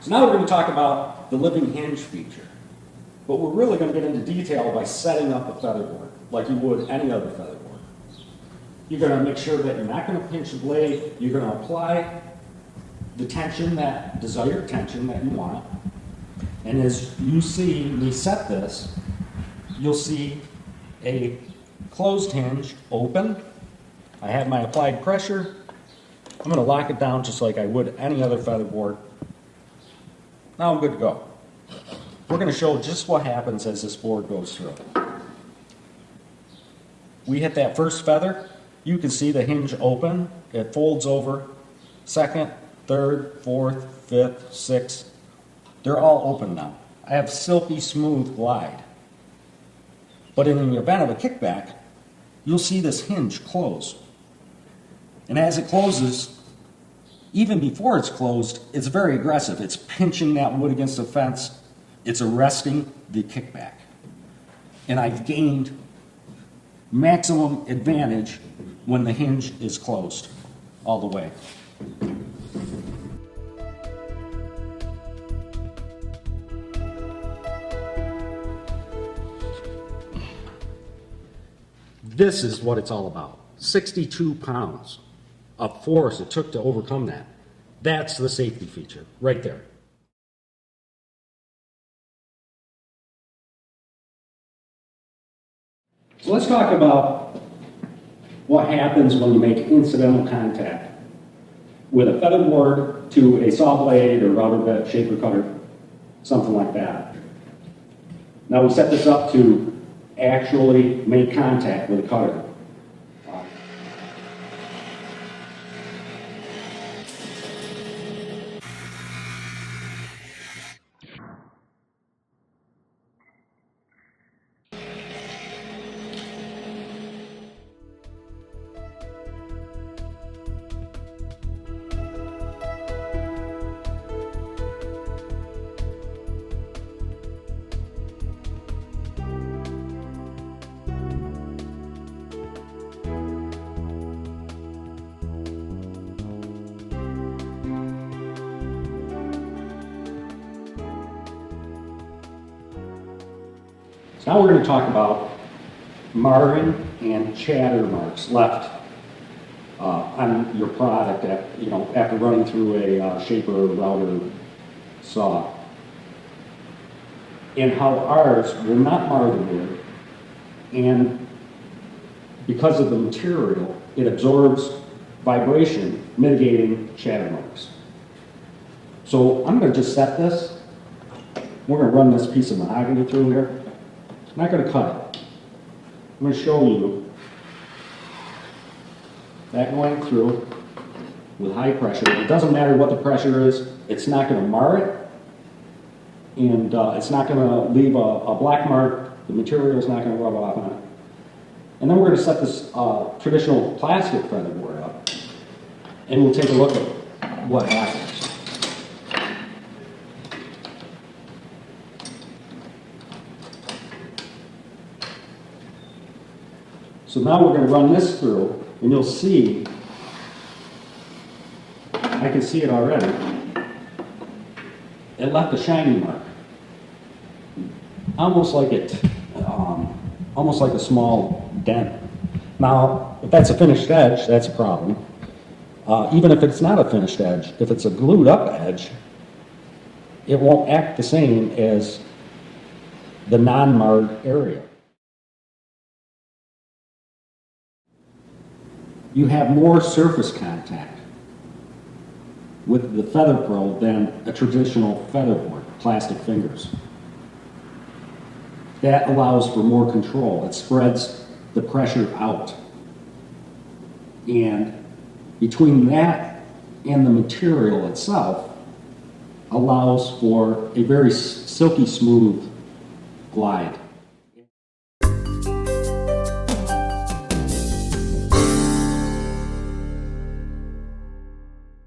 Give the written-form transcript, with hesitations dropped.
So now we're going to talk about the living hinge feature. But we're really going to get into detail by setting up a featherboard, like you would any other featherboard. You're going to make sure that you're not going to pinch the blade. You're going to apply the tension, that desired tension that you want. And as you see me set this, you'll see a closed hinge open. I have my applied pressure. I'm going to lock it down just like I would any other featherboard. Now I'm good to go. We're going to show just what happens as this board goes through. We hit that first feather. You can see the hinge open. It folds over. Second, third, fourth, fifth, sixth. They're all open now. I have silky smooth glide. But in the event of a kickback, you'll see this hinge close. And as it closes, even before it's closed, it's very aggressive. It's pinching that wood against the fence. It's arresting the kickback. And I've gained maximum advantage when the hinge is closed all the way. This is what it's all about. 62 pounds of force it took to overcome that. That's the safety feature right there. So let's talk about what happens when you make incidental contact with a featherboard to a saw blade or router bit, shaper cutter, something like that. Now we set this up to actually make contact with a cutter. Now we're going to talk about marring and chatter marks left on your product after running through a shaper or router saw. And how ours will not mar the wood, and because of the material, it absorbs vibration, mitigating chatter marks. So I'm going to just set this. We're going to run this piece of mahogany through here. I'm not going to cut it. I'm going to show you that going through with high pressure. It doesn't matter what the pressure is. It's not going to mar it, and it's not going to leave a black mark. The material is not going to rub off on it. And then we're going to set this traditional plastic featherboard up, and we'll take a look at what happens. So now we're going to run this through, and you'll see, I can see it already, it left a shiny mark. Almost like a small dent. Now, if that's a finished edge, that's a problem. Even if it's not a finished edge, if it's a glued up edge, it won't act the same as the non-marred area. You have more surface contact with the FeatherPro than a traditional featherboard, plastic fingers. That allows for more control. It spreads the pressure out. And between that and the material itself allows for a very silky smooth glide.